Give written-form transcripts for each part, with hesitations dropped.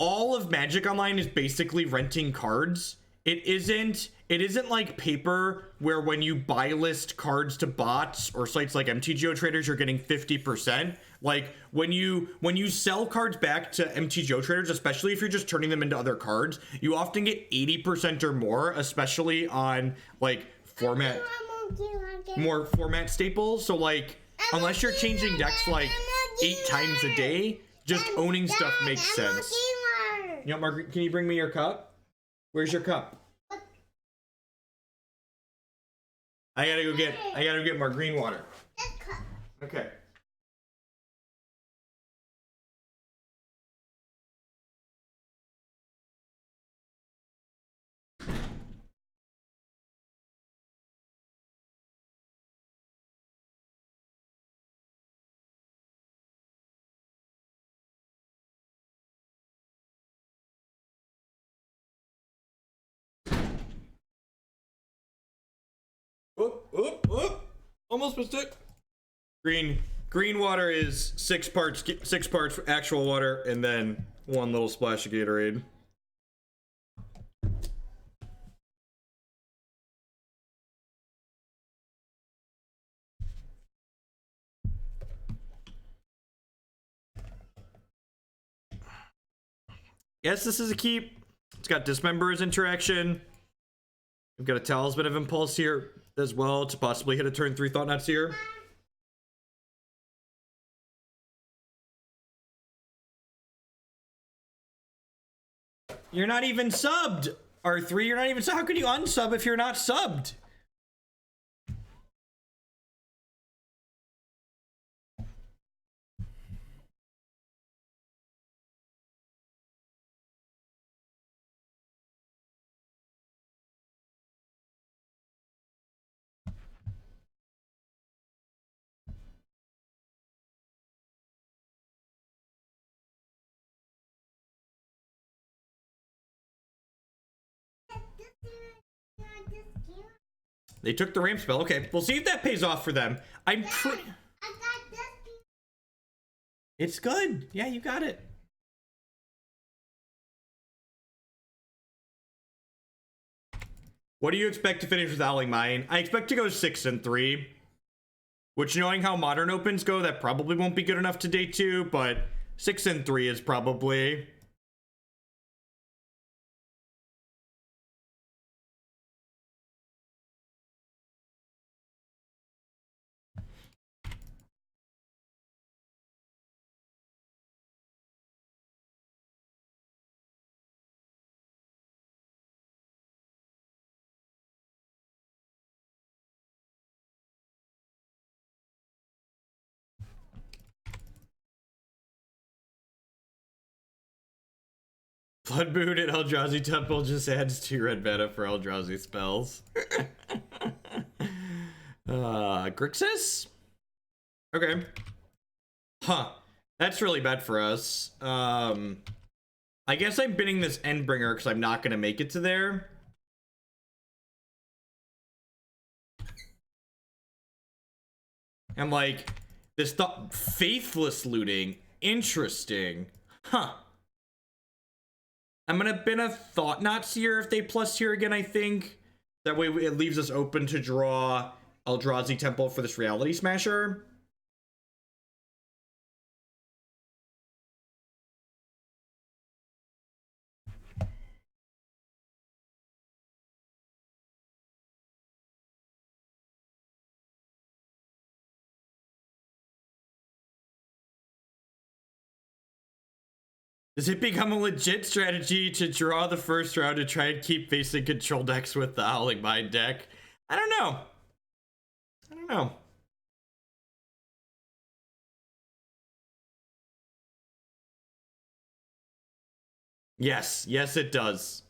all of Magic Online is basically renting cards. It isn't like paper where when you buy list cards to bots or sites like MTGO traders, you're getting 50%. Like when you sell cards back to MTGO traders, especially if you're just turning them into other cards, you often get 80% or more, especially on like more format staples. So like unless you're changing decks like 8 times a day, just owning stuff makes sense. You know, Margaret, can you bring me your cup? Where's your cup? I gotta go get more green water. Okay. Oop, oop, oop. Almost missed it. Green water is 6 parts actual water and then 1 little splash of Gatorade. Yes, this is a keep. It's got Dismember as interaction. We've got a Talisman of Impulse here as well to possibly hit a turn 3 Thought-Knot Seer. You're not even subbed, R3. You're not even subbed. How could you unsub if you're not subbed? They took the ramp spell. Okay, we'll see if that pays off for them. I'm pretty... It's good. Yeah, you got it. What do you expect to finish with Owling Mine? I expect to go 6-3. Which, knowing how Modern Opens go, that probably won't be good enough to day 2, but 6-3 is probably... Bloodbraid at Eldrazi Temple just adds 2 red mana for Eldrazi spells. Grixis? Okay. Huh. That's really bad for us. I guess I'm bidding this Endbringer because I'm not going to make it to there. And like, this faithless looting. Interesting. Huh. I'm gonna bin a Thought-Knot Seer if they plus here again, I think. That way it leaves us open to draw Eldrazi Temple for this Reality Smasher. Does it become a legit strategy to draw the first round to try and keep facing control decks with the Howling Mine deck? I don't know. I don't know. Yes, yes it does.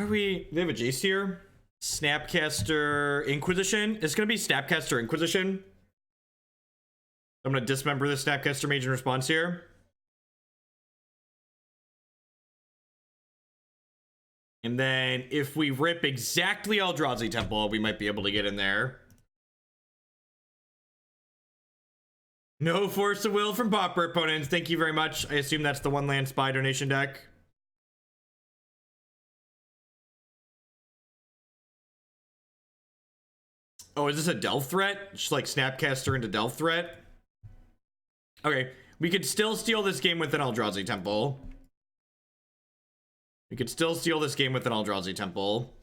Are we? They have a Jace here. Snapcaster Inquisition. It's gonna be Snapcaster Inquisition. I'm gonna dismember the Snapcaster Mage in response here. And then if we rip exactly Eldrazi Temple, we might be able to get in there. No Force of Will from Pauper opponents. Thank you very much. I assume that's the one land spy donation deck. Oh, is this a Delve threat? Just like Snapcaster into Delve threat? Okay, we could still steal this game with an Eldrazi Temple. We could still steal this game with an Eldrazi Temple.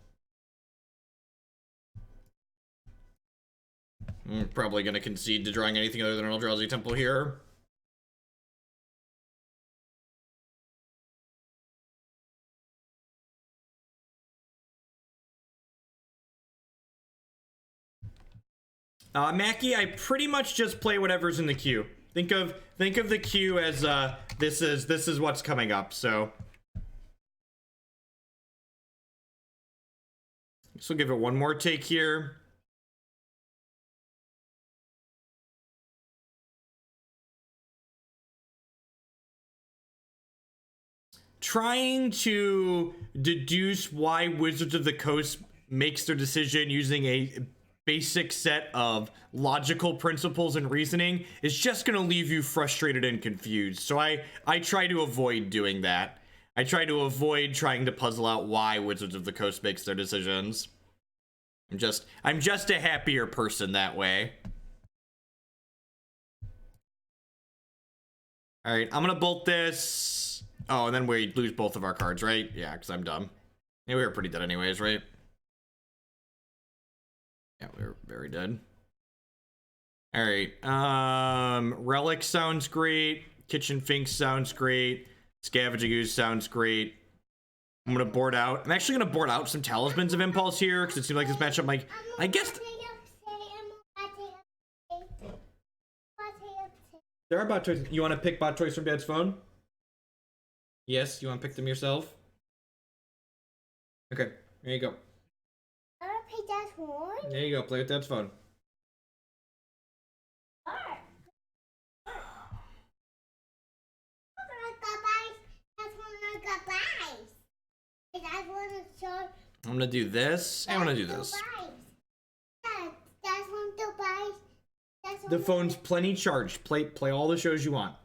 I'm probably going to concede to drawing anything other than an Eldrazi Temple here. Mackie, I pretty much just play whatever's in the queue. Think of the queue as this is what's coming up. So we'll give it one more take here. Trying to deduce why Wizards of the Coast makes their decision using a basic set of logical principles and reasoning is just going to leave you frustrated and confused. So I try to avoid doing that. I try to avoid trying to puzzle out why Wizards of the Coast makes their decisions. I'm just a happier person that way. All right, I'm going to bolt this. Oh, and then we lose both of our cards, right? Yeah, because I'm dumb. Yeah, we were pretty dead anyways, right? Yeah, we were very dead. All right. Relic sounds great. Kitchen Finks sounds great. Scavenging Ooze sounds great. I'm gonna board out. I'm actually gonna board out some Talismans of Impulse here because it seems like this matchup might. I guess. There are bot toys. You want to pick bot toys from Dad's phone? Yes. You want to pick them yourself? Okay. There you go. Dad's phone? There you go. Play with Dad's phone. I'm gonna do this. I'm gonna do this. The phone's plenty charged. Play all the shows you want.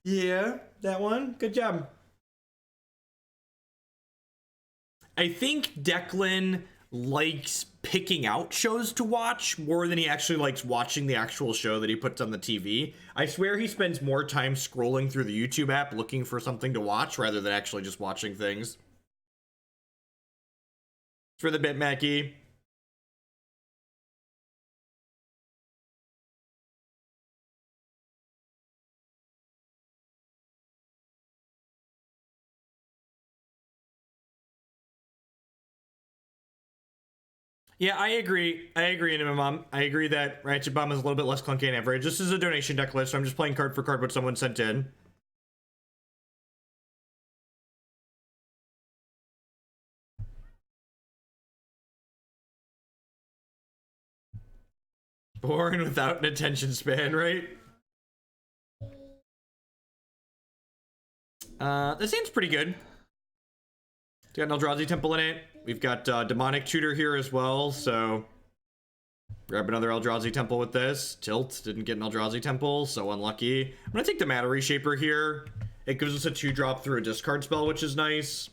Yeah, that one. Good job. I think Declan likes picking out shows to watch more than he actually likes watching the actual show that he puts on the TV. I swear he spends more time scrolling through the YouTube app looking for something to watch rather than actually just watching things. For the bit, Mackie. Yeah, I agree. I agree, Mom. I agree that Ratchet Bomb is a little bit less clunky on average. This is a donation deck list, so I'm just playing card for card what someone sent in. Born without an attention span, right? This hand's pretty good. It's got an Eldrazi Temple in it. We've got Demonic Tutor here as well, so grab another Eldrazi Temple with this. Tilt, didn't get an Eldrazi Temple, so unlucky. I'm gonna take the Matter Reshaper here. It gives us a 2-drop through a discard spell, which is nice.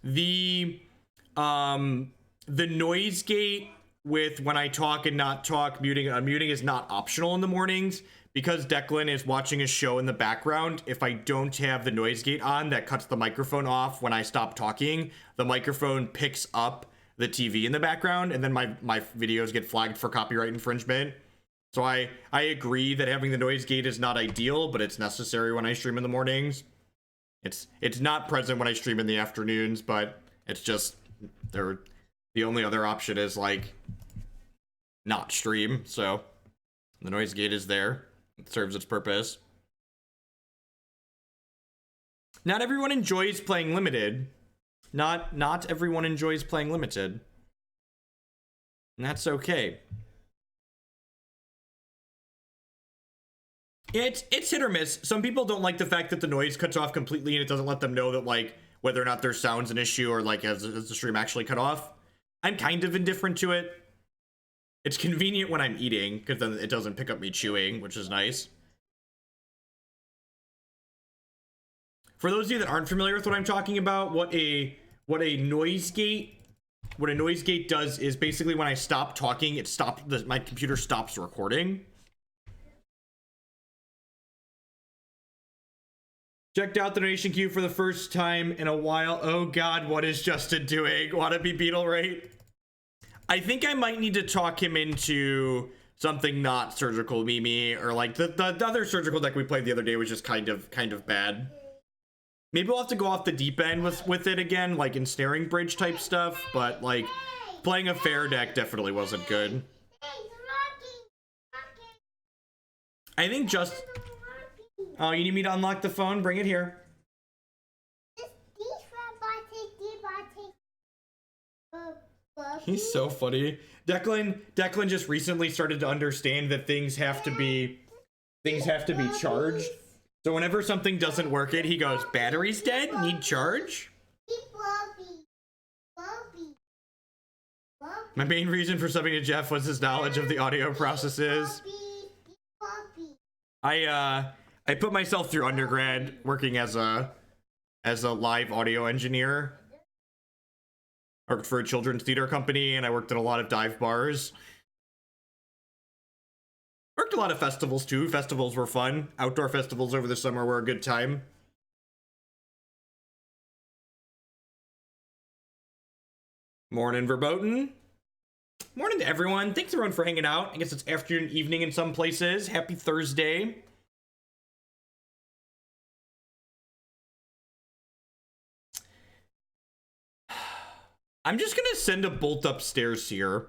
The Noise Gate with when I talk and not talk, muting and unmuting is not optional in the mornings. Because Declan is watching a show in the background, if I don't have the noise gate on that cuts the microphone off when I stop talking, the microphone picks up the TV in the background, and then my videos get flagged for copyright infringement. So I agree that having the noise gate is not ideal, but it's necessary when I stream in the mornings. It's not present when I stream in the afternoons, but it's just the only other option is like not stream, so the noise gate is there. It serves its purpose. Not everyone enjoys playing limited. Not everyone enjoys playing limited. And that's okay. It's hit or miss. Some people don't like the fact that the noise cuts off completely and it doesn't let them know that like whether or not their sound's an issue or like has the stream actually cut off. I'm kind of indifferent to it. It's convenient when I'm eating, because then it doesn't pick up me chewing, which is nice. For those of you that aren't familiar with what I'm talking about, what a noise gate does is basically when I stop talking, my computer stops recording. Checked out the donation queue for the first time in a while. Oh god, what is Justin doing? Wanna be Beetle Rate? I think I might need to talk him into something not surgical Mimi, or like the other surgical deck we played the other day was just kind of bad. Maybe we'll have to go off the deep end with it again, like ensnaring bridge type stuff, but like playing a fair deck definitely wasn't good. I think just... Oh, you need me to unlock the phone? Bring it here. He's so funny. Declan just recently started to understand that things have to be charged. So whenever something doesn't work he goes, battery's dead? Need charge? My main reason for subbing to Jeff was his knowledge of the audio processes. I put myself through undergrad working as a live audio engineer. I worked for a children's theater company, and I worked at a lot of dive bars. Worked a lot of festivals, too. Festivals were fun. Outdoor festivals over the summer were a good time. Morning, Verboten. Morning to everyone. Thanks, everyone, for hanging out. I guess it's afternoon, evening in some places. Happy Thursday. I'm just gonna send a bolt upstairs here.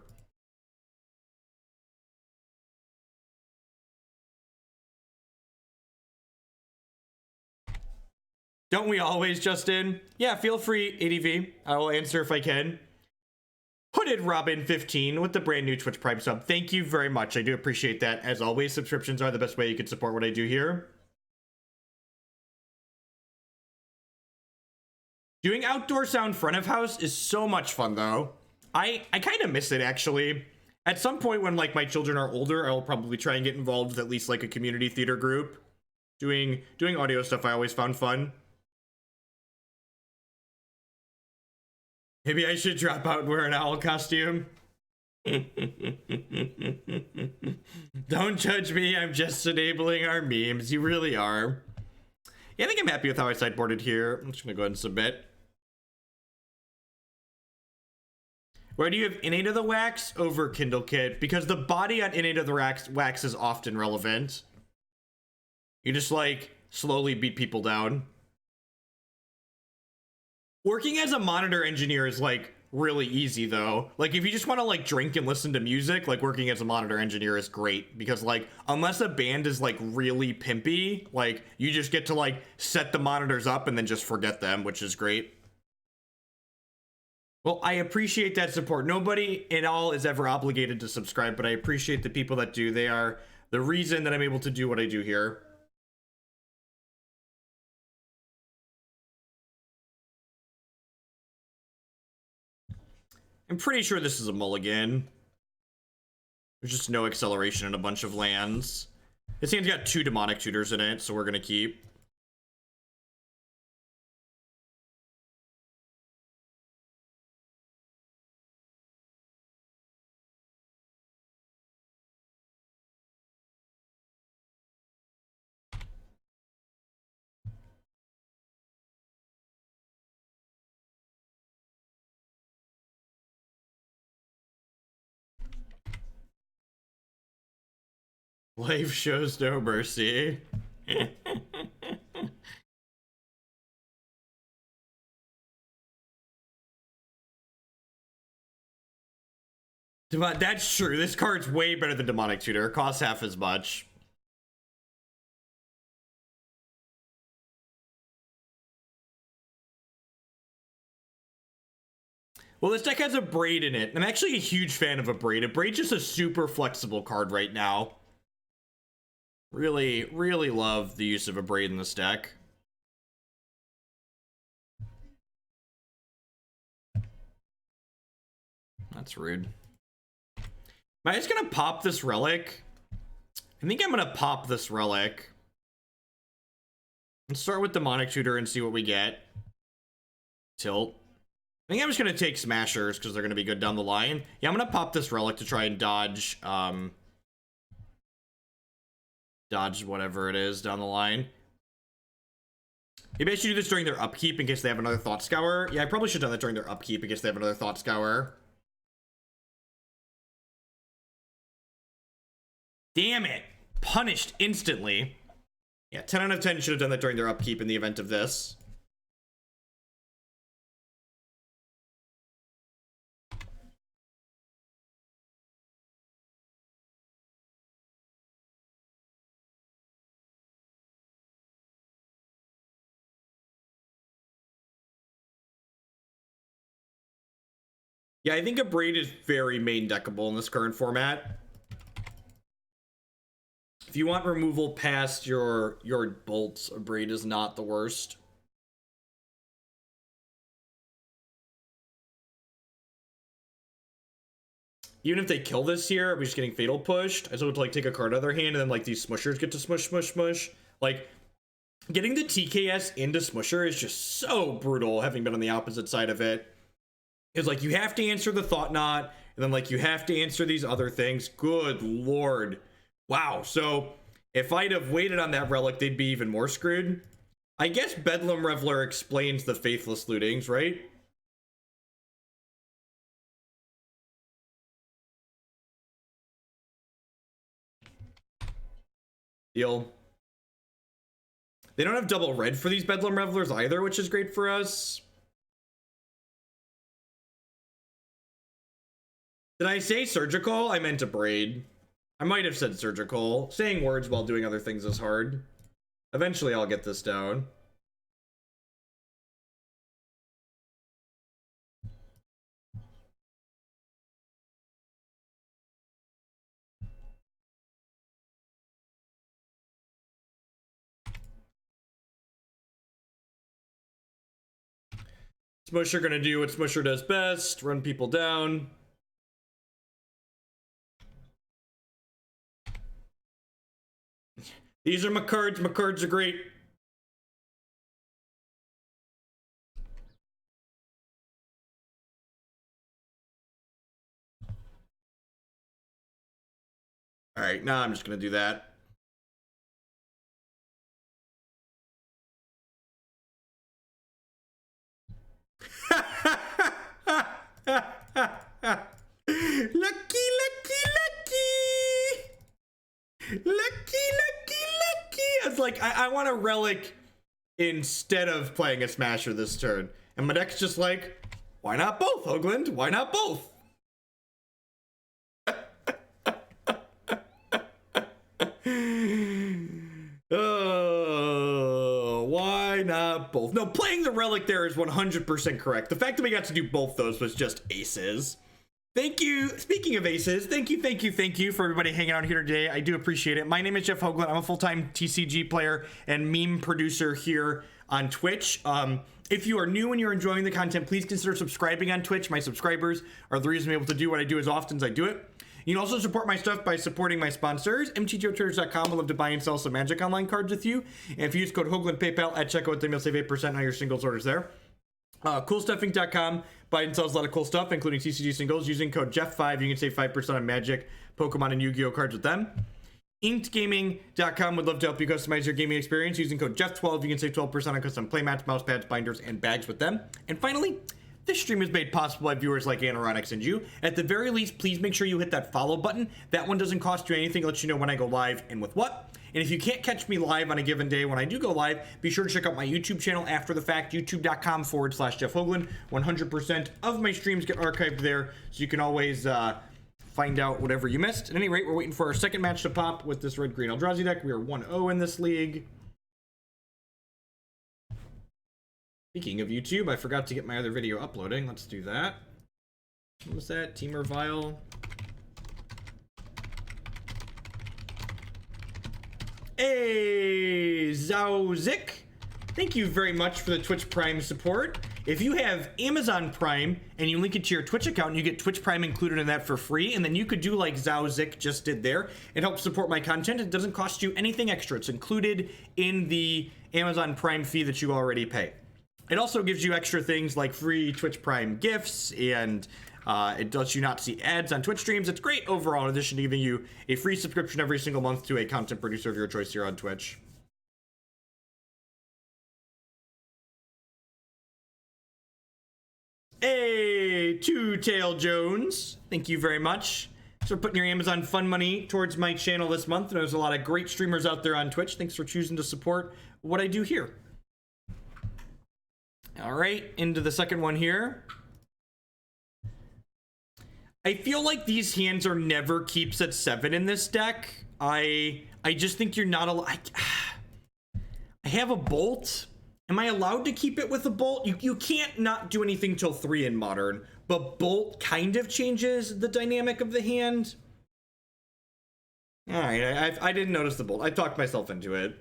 Don't we always, Justin? Yeah, feel free, ADV. I will answer if I can. Hooded Robin 15 with the brand new Twitch Prime sub. Thank you very much. I do appreciate that. As always, subscriptions are the best way you can support what I do here. Doing outdoor sound front of house is so much fun, though. I kind of miss it, actually. At some point when, like, my children are older, I'll probably try and get involved with at least, like, a community theater group. Doing audio stuff I always found fun. Maybe I should drop out and wear an owl costume. Don't judge me, I'm just enabling our memes. You really are. Yeah, I think I'm happy with how I sideboarded here. I'm just gonna go ahead and submit. Why do you have Innate of the Wax over Kindle Kit? Because the body on Innate of the Wax is often relevant. You just, like, slowly beat people down. Working as a monitor engineer is, like, really easy, though. Like, if you just want to, like, drink and listen to music, like, working as a monitor engineer is great. Because, like, unless a band is, like, really pimpy, like, you just get to, like, set the monitors up and then just forget them, which is great. Well, I appreciate that support. Nobody at all is ever obligated to subscribe, but I appreciate the people that do. They are the reason that I'm able to do what I do here. I'm pretty sure this is a mulligan. There's just no acceleration in a bunch of lands. This hand's got 2 demonic tutors in it, so we're gonna keep. Life shows no mercy. That's true. This card's way better than Demonic Tutor. It costs half as much. Well, this deck has Abrade in it. I'm actually a huge fan of Abrade. Abrade's just a super flexible card right now. Really, really love the use of Abrade in this deck. That's rude. Am I just gonna pop this relic? I think I'm gonna pop this relic. Let's start with Demonic Tutor and see what we get. Tilt. I think I'm just gonna take Smashers because they're gonna be good down the line. Yeah, I'm gonna pop this relic to try and dodge dodge whatever it is down the line. Maybe I should do this during their upkeep in case they have another Thought Scour. Yeah, I probably should have done that during their upkeep in case they have another Thought Scour. Damn it! Punished instantly. Yeah, 10 out of 10 should have done that during their upkeep in the event of this. Yeah, I think Abrade is very main deckable in this current format. If you want removal past your bolts, Abrade is not the worst. Even if they kill this here, are we just getting fatal pushed? I still have to like take a card out of their hand and then like these smushers get to smush, smush, smush. Like getting the TKS into smusher is just so brutal, having been on the opposite side of it. It's like you have to answer the Thought-Knot, and then like you have to answer these other things. Good lord. Wow. So if I'd have waited on that relic, they'd be even more screwed. I guess Bedlam Reveler explains the faithless lootings, right? Deal. They don't have double red for these Bedlam Revelers either, which is great for us. Did I say surgical? I meant Abrade. I might have said surgical. Saying words while doing other things is hard. Eventually I'll get this down. Smusher gonna do what Smusher does best, run people down. These are my cards. My cards are great. All right, now I'm just gonna do that. Lucky, lucky, lucky. Lucky, lucky, lucky. It's like, I want a relic instead of playing a smasher this turn. And my deck's just like, why not both, Hoagland? Why not both? Oh, why not both? No, playing the relic there is 100% correct. The fact that we got to do both those was just aces. Thank you. Speaking of aces, thank you for everybody hanging out here today. I do appreciate it. My name is Jeff Hoagland. I'm a full-time TCG player and meme producer here on Twitch. If you are new and you're enjoying the content, please consider subscribing on Twitch. My subscribers are the reason I'm able to do what I do as often as I do it. You can also support my stuff by supporting my sponsors. mtgotraders.com will love to buy and sell some Magic Online cards with you. And if you use code Hoagland PayPal at checkout, then you'll save 8% on your singles orders there. CoolStuffInc.com buy and sells a lot of cool stuff, including TCG singles. Using code Jeff5, you can save 5% on Magic, Pokemon, and Yu-Gi-Oh cards with them. InkedGaming.com would love to help you customize your gaming experience. Using code Jeff12, you can save 12% on custom playmats, mouse pads, binders, and bags with them. And finally, This stream is made possible by viewers like Anoronix and you. At the very least, please make sure you hit that follow button. That one doesn't cost you anything, it lets you know when I go live and with what. And if you can't catch me live on a given day when I do go live, be sure to check out my YouTube channel after the fact, youtube.com/Jeff Hoagland. 100% of my streams get archived there, so you can always find out whatever you missed. At any rate, we're waiting for our second match to pop with this red-green Eldrazi deck. We are 1-0 in this league. Speaking of YouTube, I forgot to get my other video uploading. Let's do that. What was that? Teamer Vile. Hey, Zauzik. Thank you very much for the Twitch Prime support. If you have Amazon Prime and you link it to your Twitch account, you get Twitch Prime included in that for free, and then you could do like Zauzik just did there and help support my content. It doesn't cost you anything extra. It's included in the Amazon Prime fee that you already pay. It also gives you extra things like free Twitch Prime gifts, and it lets you not see ads on Twitch streams. It's great overall, in addition to giving you a free subscription every single month to a content producer of your choice here on Twitch. Hey, Two-Tail Jones, thank you very much for putting your Amazon fun money towards my channel this month. There's a lot of great streamers out there on Twitch. Thanks for choosing to support what I do here. All right, into the second one here. I feel like these hands are never keeps at 7 in this deck. I just think you're not allowed. I have a bolt. Am I allowed to keep it with a bolt? You can't not do anything till 3 in Modern, but bolt kind of changes the dynamic of the hand. All right, I didn't notice the bolt. I talked myself into it.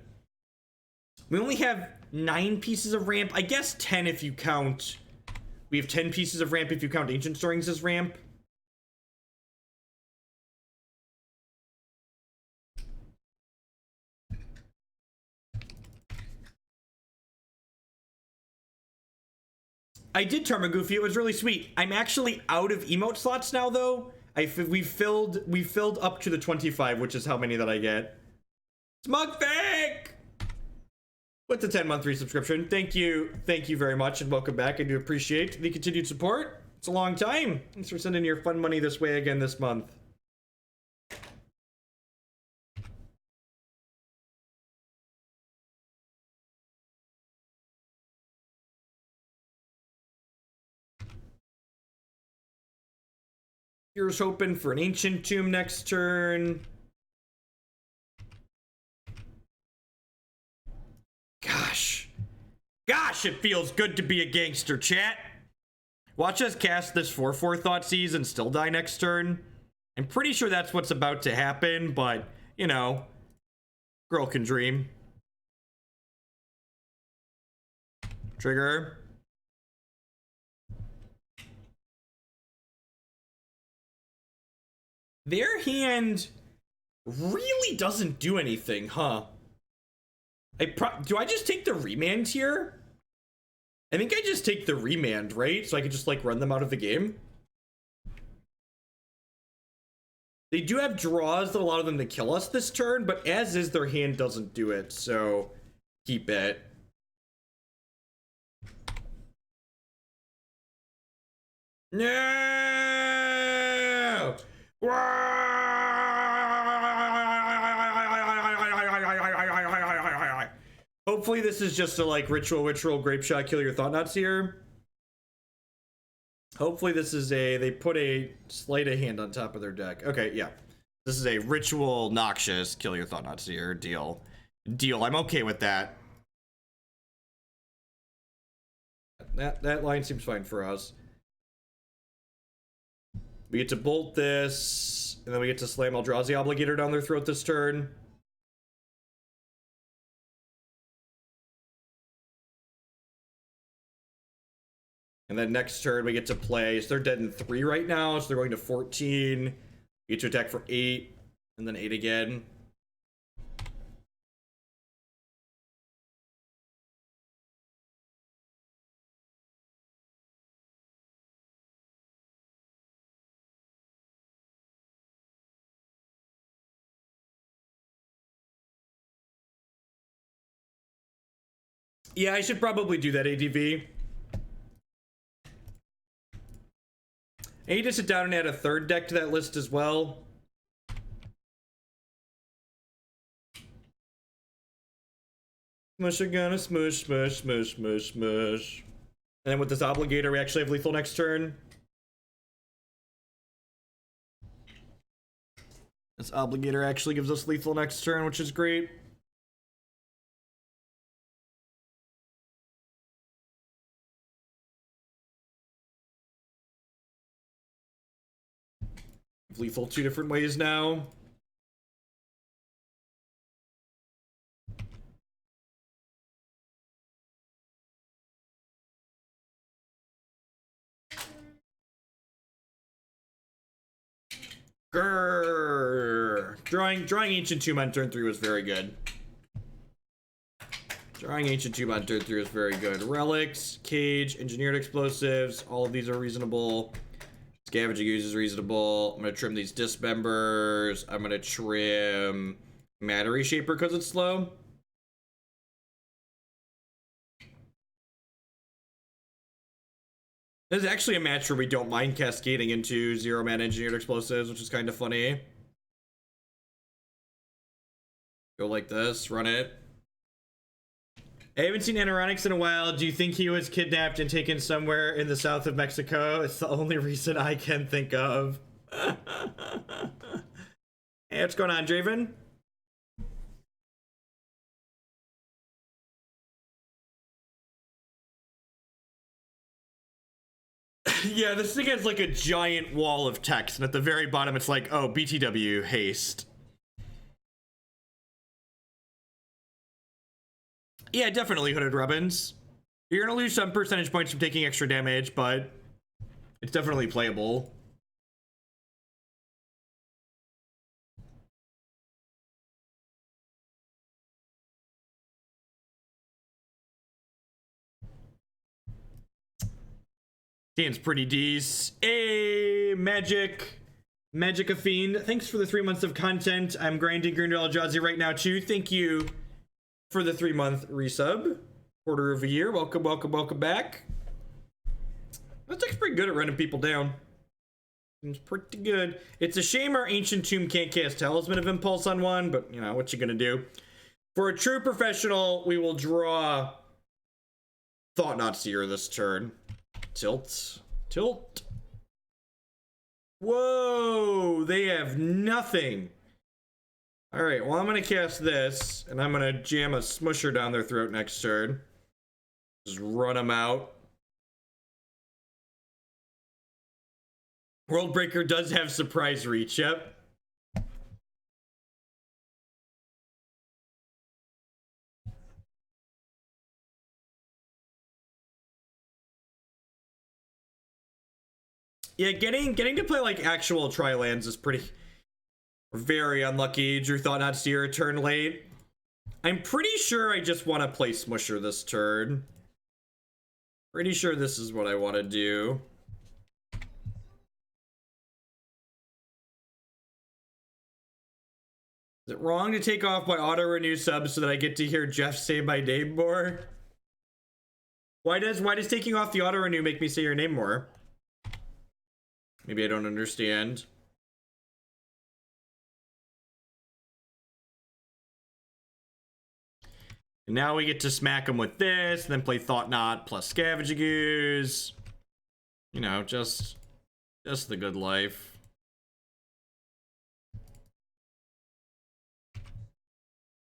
We only have 9 pieces of ramp. I guess 10 if you count. We have 10 pieces of ramp if you count Ancient Stirrings as ramp. I did Tarmogoofy. It was really sweet. I'm actually out of emote slots now, though. We filled up to the 25, which is how many that I get. Smugfake with the 10-month resubscription. Thank you very much, and welcome back. I do appreciate the continued support. It's a long time. Thanks for sending your fun money this way again this month. Here's hoping for an Ancient Tomb next turn. Gosh, it feels good to be a gangster, chat. Watch us cast this 4/4 Thoughtseize and still die next turn. I'm pretty sure that's what's about to happen, but, you know, girl can dream. Trigger. Their hand really doesn't do anything, huh? Do I just take the remand here? I think I just take the remand, right? So I could just like run them out of the game. They do have draws that allow them to kill us this turn, but as is, their hand doesn't do it, so keep it. No! Hopefully this is just a like ritual grape shot, kill your Thought-Knot Seer. Hopefully this is they put a sleight of hand on top of their deck. Okay, yeah. This is a ritual noxious kill your Thought-Knot Seer deal. I'm okay with that. That line seems fine for us. We get to bolt this, and then we get to slam Eldrazi Obligator down their throat this turn. And then next turn we get to play, so they're dead in 3 right now, so they're going to 14. We get to attack for 8, and then 8 again. Yeah, I should probably do that, ADV. I need to sit down and add a third deck to that list as well. Smush are gonna smush, smush, smush, smush, smush. And then with this Obligator, we actually have lethal next turn. This Obligator actually gives us lethal next turn, which is great. Lethal two different ways now. Grrr. Drawing Ancient Tomb on turn 3 was very good. Drawing Ancient Tomb on turn 3 was very good. Relics, Cage, Engineered Explosives, all of these are reasonable. Scavenging Ooze is reasonable. I'm gonna trim these Dismembers. I'm gonna trim Matter Reshaper because it's slow. This is actually a match where we don't mind cascading into 0-mana Engineered Explosives, which is kind of funny. Go like this, run it. I haven't seen Anoronics in a while. Do you think he was kidnapped and taken somewhere in the south of Mexico? It's the only reason I can think of. Hey, what's going on, Draven? Yeah, this thing has like a giant wall of text, and at the very bottom it's like, oh, BTW, haste. Yeah, definitely, Hooded Rubbins. You're gonna lose some percentage points from taking extra damage, but it's definitely playable. Dan's pretty decent. Hey, Magic Fiend. Thanks for the 3 months of content. I'm grinding Green Eldrazi right now too. Thank you for the 3-month resub. Quarter of a year. Welcome, welcome, welcome back. That deck's pretty good at running people down. It's pretty good. It's a shame our Ancient Tomb can't cast Talisman of Impulse on one, but you know, what you gonna do? For a true professional, we will draw Thought-Knot Seer this turn. Tilt. Whoa, they have nothing. All right, well, I'm gonna cast this, and I'm gonna jam a Smusher down their throat next turn. Just run them out. Worldbreaker does have Surprise Reach, yep. Yeah, getting to play like actual tri-lands is very unlucky. Drew Thought-Knot Seer turn late. I'm pretty sure I just want to play Smusher this turn. Pretty sure this is what I want to do. Is it wrong to take off my auto renew sub so that I get to hear Jeff say my name more? Why does taking off the auto renew make me say your name more? Maybe I don't understand. And now we get to smack him with this, and then play Thought-Knot plus Scavenging Ooze. You know, just the good life.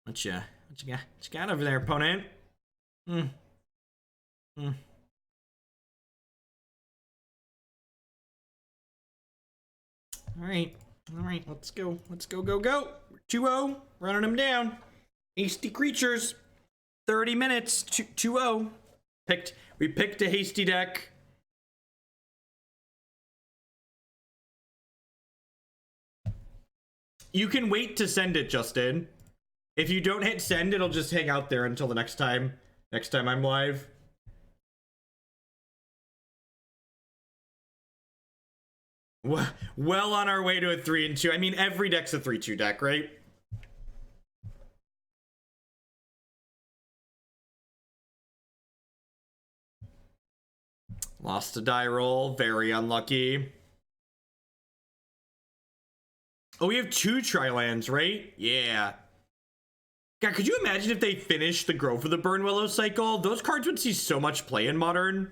What you got over there, opponent? All right, let's go, go. 2-0, running them down. Hasty creatures, 30 minutes, 2-0. We picked a hasty deck. You can wait to send it, Justin. If you don't hit send, it'll just hang out there until the next time I'm live. Well on our way to a 3-2. I mean, every deck's a 3-2 deck, right? Lost a die roll. Very unlucky. Oh, we have 2 Tri-lands, right? Yeah. God, could you imagine if they finished the Growth of the Burnwillows cycle? Those cards would see so much play in Modern.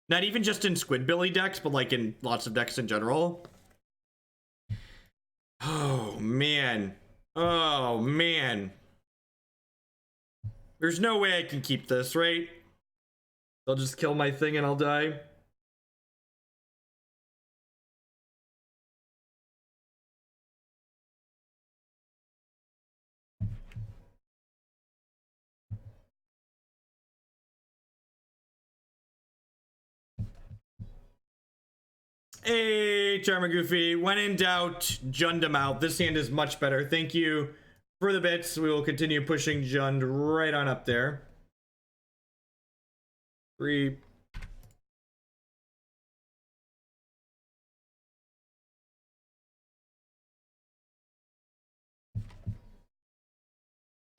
Not even just in Squidbilly decks, but like in lots of decks in general. Oh, man. Oh, man. There's no way I can keep this, right? They'll just kill my thing and I'll die. Hey, Charmer Goofy. When in doubt, Jund him out. This hand is much better. Thank you for the bits. We will continue pushing Jund right on up there. 3.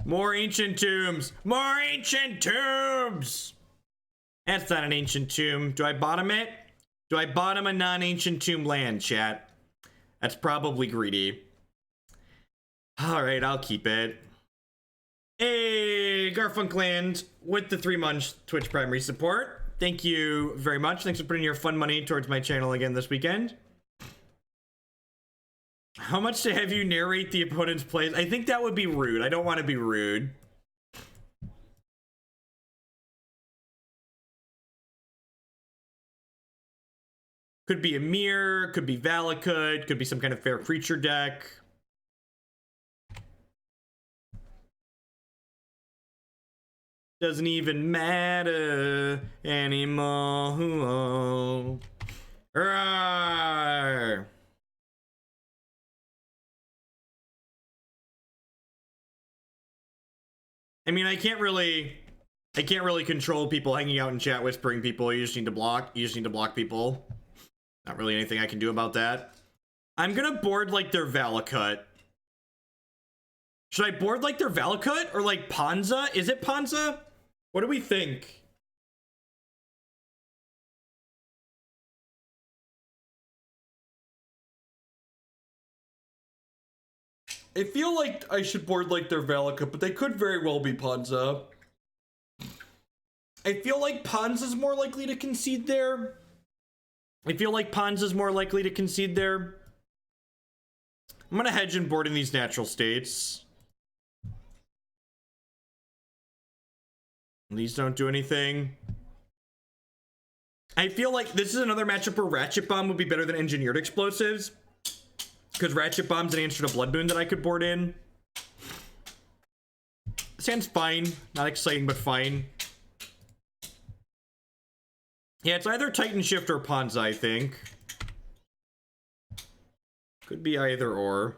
More ancient tombs. More ancient tombs. That's not an ancient tomb. Do I bottom it? Do I bottom a non-ancient tomb land, chat? That's probably greedy. Alright, I'll keep it. Hey, Garfunkland with the 3-month Twitch primary support. Thank you very much. Thanks for putting your fun money towards my channel again this weekend. How much to have you narrate the opponent's plays? I think that would be rude. I don't want to be rude. Could be a mirror, could be Valakut, could be some kind of fair creature deck. Doesn't even matter anymore. Rawr. I mean, I can't really control people hanging out in chat whispering people. You just need to block people. Not really anything I can do about that. I'm gonna board like their Valakut. Should I board like their Valakut or like Panza? Is it Panza? What do we think? I feel like I should board like their Valakut, but they could very well be Panza. I feel like Panza's more likely to concede there. I'm gonna hedge and board in these natural states. These don't do anything. I feel like this is another matchup where Ratchet Bomb would be better than Engineered Explosives. Because Ratchet Bomb's an answer to Blood Moon that I could board in. This hand's fine. Not exciting, but fine. Yeah, it's either Titan Shift or Panza, I think. Could be either or.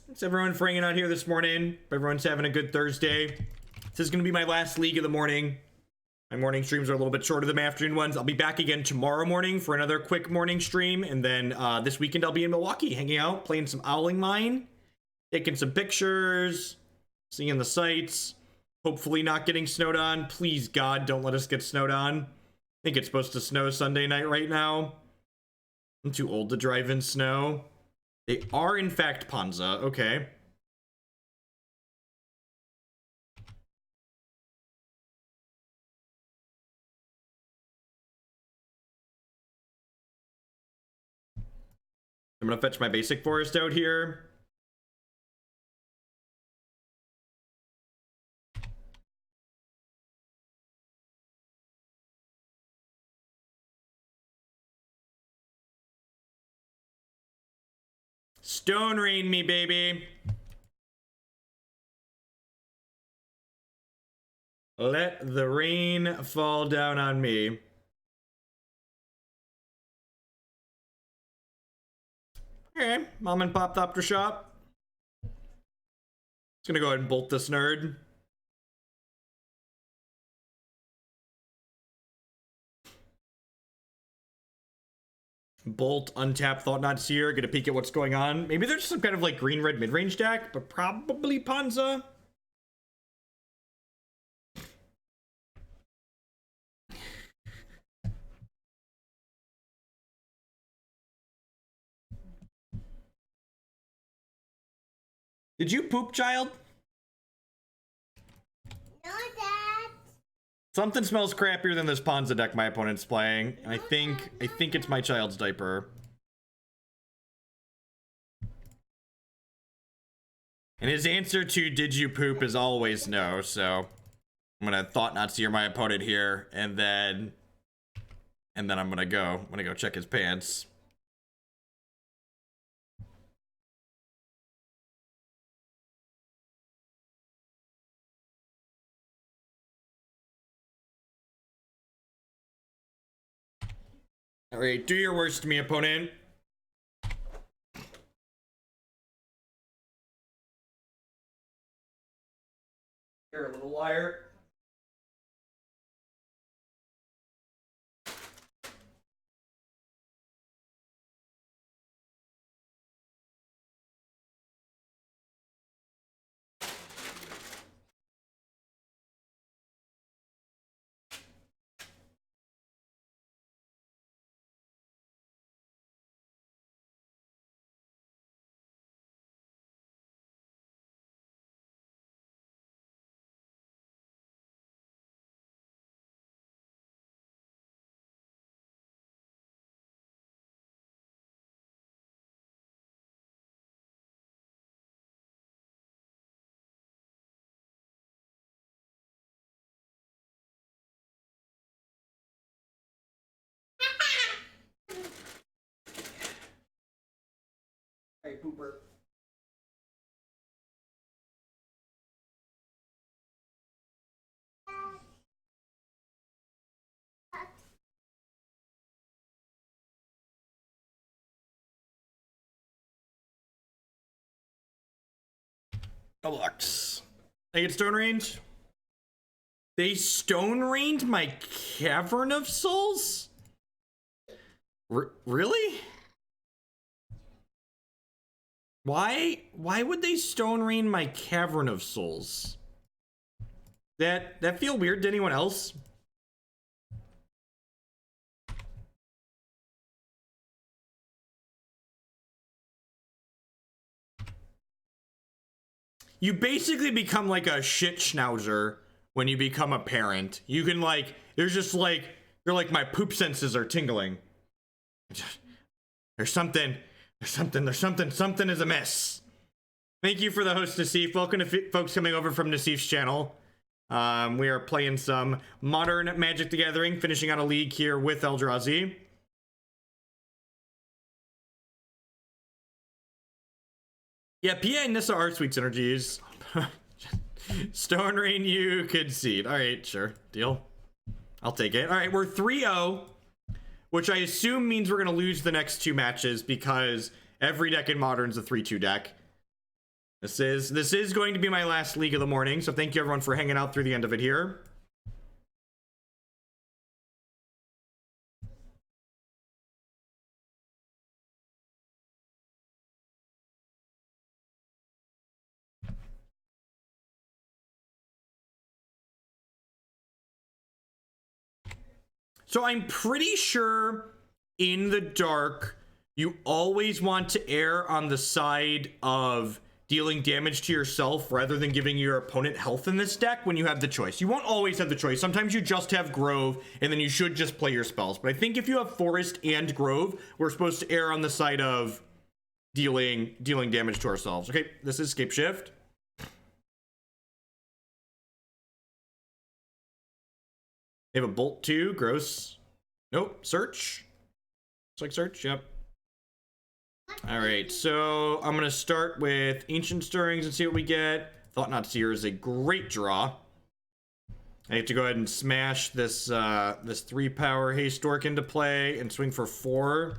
Thanks everyone for hanging out here this morning. Hope everyone's having a good Thursday. This is going to be my last league of the morning. My morning streams are a little bit shorter than my afternoon ones. I'll be back again tomorrow morning for another quick morning stream. And then this weekend I'll be in Milwaukee hanging out, playing some Owling Mine, taking some pictures, seeing the sights, hopefully not getting snowed on. Please, God, don't let us get snowed on. I think it's supposed to snow Sunday night right now. I'm too old to drive in snow. They are, in fact, Panza. Okay. I'm gonna fetch my basic forest out here. Stone rain me, baby. Let the rain fall down on me. Okay, mom and pop Thopter shop. Just gonna go ahead and bolt this nerd. Bolt, untap, Thought-Knot Seer, get a peek at what's going on. Maybe there's some kind of like green-red mid-range deck, but probably Panza. Did you poop, child? No, Dad. Something smells crappier than this Ponza deck my opponent's playing. I think it's my child's diaper. And his answer to "did you poop" is always no, so I'm gonna Thought-Knot Seer my opponent here, and then I'm gonna go check his pants. All right, do your worst to me, opponent. You're a little liar. Hey, pooper. Deluxe. They get stone range. They stone rained my Cavern of Souls? Really? Why would they stone rain my Cavern of Souls? That feel weird to anyone else? You basically become like a shit schnauzer when you become a parent. You can like, there's just like, you're like, my poop senses are tingling. Something is amiss. Thank you for the host, Nassif. Welcome to folks coming over from Nassif's channel. We are playing some Modern Magic the Gathering, finishing out a league here with Eldrazi. Yeah, PA and Nissa are sweet synergies. Stone Rain, you concede. All right, sure. Deal. I'll take it. All right, we're 3-0, which I assume means we're going to lose the next two matches because every deck in Modern's a 3-2 deck. This is going to be my last league of the morning, so thank you everyone for hanging out through the end of it here. So I'm pretty sure in the dark, you always want to err on the side of dealing damage to yourself rather than giving your opponent health in this deck when you have the choice. You won't always have the choice. Sometimes you just have Grove, and then you should just play your spells. But I think if you have Forest and Grove, we're supposed to err on the side of dealing damage to ourselves. Okay, this is Scape Shift. They have a Bolt 2, gross. Nope, Search. Looks like Search, yep. All right, so I'm gonna start with Ancient Stirrings and see what we get. Thought-Knot Seer is a great draw. I have to go ahead and smash this this 3-power Haste Dork into play and swing for 4.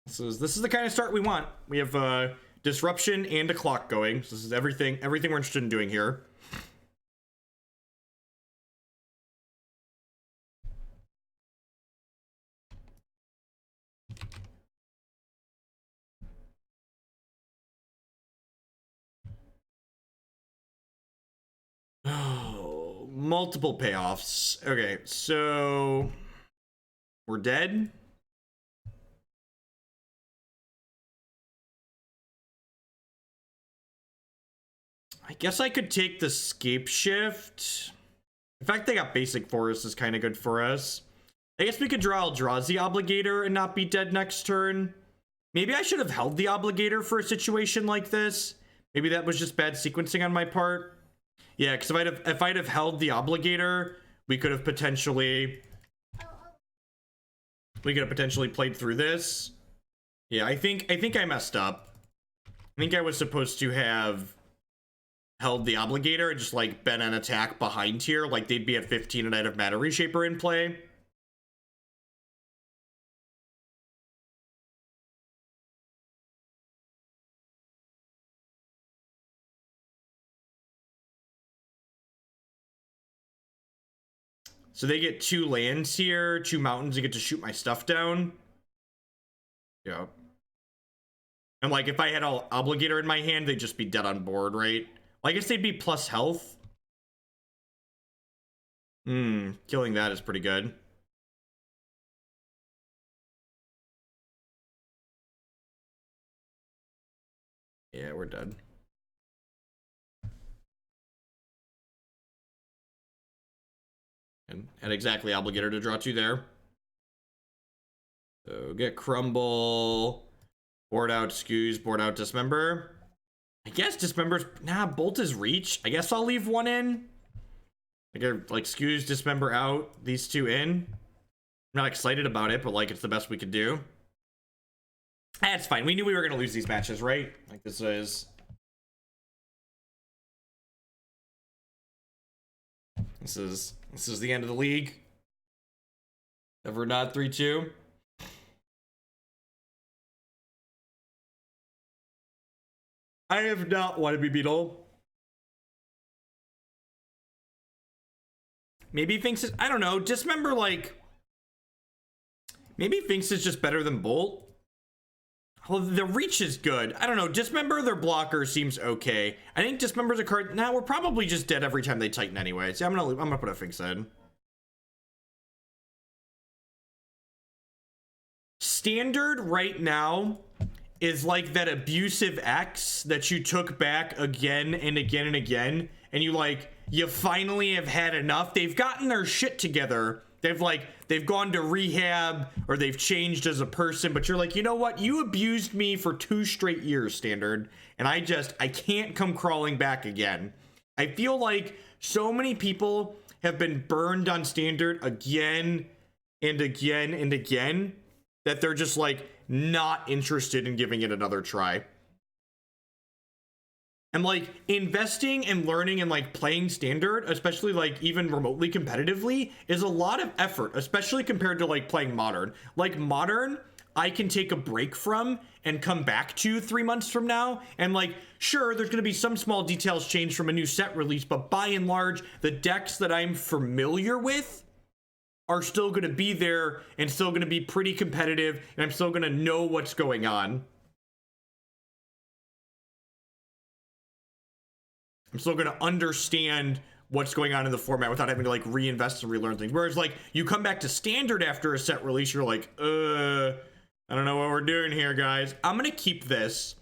This is the kind of start we want. We have Disruption and a clock going. So this is everything we're interested in doing here. Oh, multiple payoffs. Okay, so we're dead. I guess I could take the Scape Shift. In fact, they got Basic Forest is kind of good for us. I guess we could draw Eldrazi Obligator and not be dead next turn. Maybe I should have held the Obligator for a situation like this. Maybe that was just bad sequencing on my part. Yeah, because if I'd have held the Obligator, we could have potentially played through this. Yeah, I think I messed up. I think I was supposed to have held the Obligator and just like been an attack behind here, like they'd be at 15 and I'd have Matter Reshaper in play. So they get 2 lands here, 2 mountains, and get to shoot my stuff down. Yeah. And like if I had an Obligator in my hand, they'd just be dead on board, right? Well, I guess they'd be plus health. Killing that is pretty good. Yeah, we're dead. And had exactly Obligator to draw 2 there. So get Crumble. Board out Scooze, board out Dismember. I guess Dismember's... Nah, Bolt is reach. I guess I'll leave 1 in. Like Scooze, Dismember out, these 2 in. I'm not excited about it, but like it's the best we could do. That's fine. We knew we were going to lose these matches, right? Like this is... This is the end of the league. Ever not 3-2. I have not wanted to be Beetle. Maybe Finks is, I don't know, Dismember, like, maybe Finks is just better than Bolt. Well, the reach is good. I don't know, Dismember, their blocker seems okay. I think Dismember's a card, now we're probably just dead every time they Titan anyway. So I'm gonna put a Finks in. Standard right now is like that abusive ex that you took back again and again and again, and you finally have had enough. They've gotten their shit together. They've gone to rehab or they've changed as a person, but you're like, you know what? You abused me for 2 straight years, Standard, and I can't come crawling back again. I feel like so many people have been burned on Standard again and again and again that they're just like not interested in giving it another try. And like investing and learning and like playing Standard, especially like even remotely competitively, is a lot of effort, especially compared to like playing Modern. Like Modern, I can take a break from and come back to 3 months from now. And like, sure, there's going to be some small details changed from a new set release, but by and large, the decks that I'm familiar with are still going to be there and still going to be pretty competitive, and I'm still going to know what's going on. I'm still going to understand what's going on in the format without having to like reinvest and relearn things. Whereas like you come back to Standard after a set release, you're like, I don't know what we're doing here, guys. I'm going to keep this.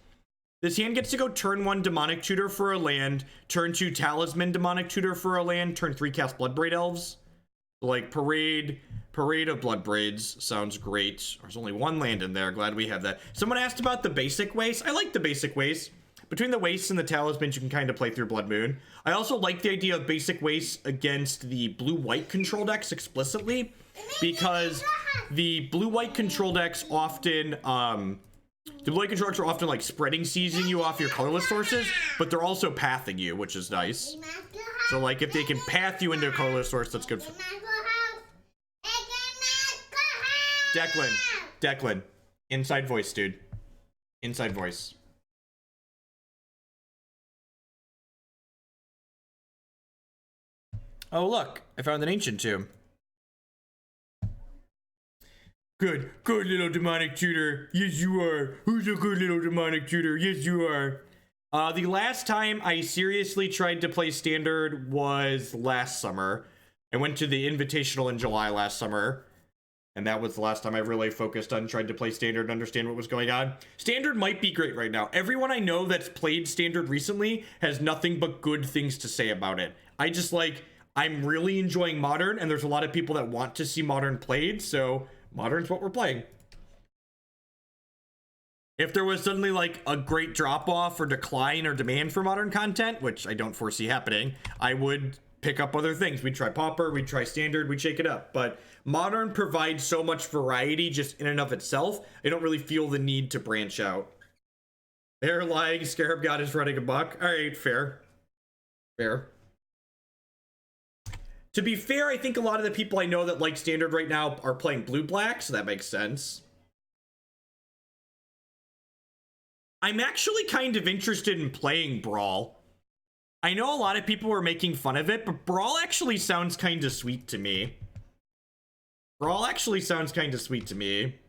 This hand gets to go turn 1 Demonic Tutor for a land, turn 2 Talisman Demonic Tutor for a land, turn 3 cast Bloodbraid Elves. Like parade of Bloodbraids sounds great. There's only 1 land in there. Glad we have that. Someone asked about the basic waste. I like the basic waste. Between the wastes and the talismans, you can kind of play through Blood Moon. I also like the idea of basic wastes against the blue-white control decks explicitly, because the blue-white control decks often the blue-white control decks are often like spreading seizing you off your colorless sources, but they're also pathing you, which is nice. So like if they can path you into a colorless source, that's good for Declan. Inside voice, dude. Inside voice. Oh, look. I found an ancient tomb. Good little demonic tutor. Yes, you are. Who's a good little demonic tutor? Yes, you are. The last time I seriously tried to play Standard was last summer. I went to the Invitational in July last summer. And that was the last time I really focused on trying to play Standard and understand what was going on. Standard might be great right now. Everyone I know that's played Standard recently has nothing but good things to say about it. I'm really enjoying Modern, and there's a lot of people that want to see Modern played, so Modern's what we're playing. If there was suddenly like a great drop-off or decline or demand for Modern content, which I don't foresee happening, I would pick up other things. We'd try Pauper, we'd try Standard, we'd shake it up. But Modern provides so much variety just in and of itself, I don't really feel the need to branch out. They're lying, Scarab God is running amok. Alright, fair. Fair. To be fair, I think a lot of the people I know that like Standard right now are playing Blue-Black, so that makes sense. I'm actually kind of interested in playing Brawl. I know a lot of people were making fun of it, but Brawl actually sounds kind of sweet to me. Brawl actually sounds kind of sweet to me.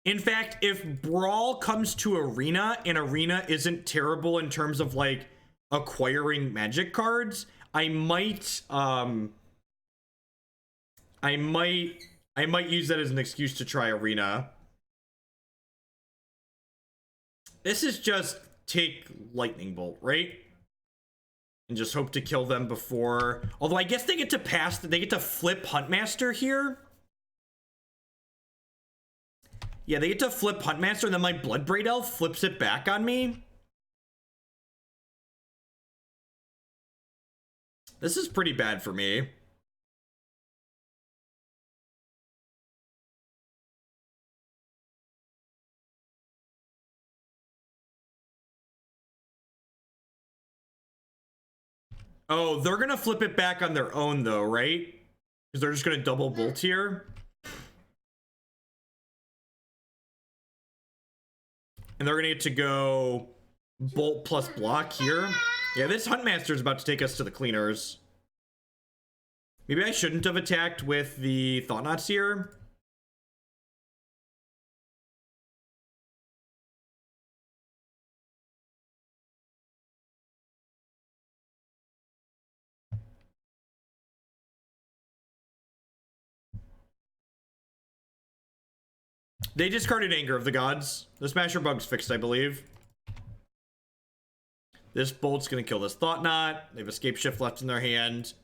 In fact, if Brawl comes to Arena and Arena isn't terrible in terms of like acquiring magic cards, I might use that as an excuse to try Arena. This is just take Lightning Bolt, right? And just hope to kill them before. Although I guess they get to pass, they get to flip Huntmaster here. Yeah, they get to flip Huntmaster, and then my Bloodbraid Elf flips it back on me. This is pretty bad for me. Oh, they're gonna flip it back on their own though, right? Because they're just gonna double bolt here. And they're gonna get to go bolt plus block here. Yeah, this Huntmaster is about to take us to the cleaners. Maybe I shouldn't have attacked with the Thought-Knot Seer. They discarded Anger of the Gods. The Smasher Bug's fixed, I believe. This Bolt's gonna kill this Thought-Knot. They have Escape Shift left in their hand.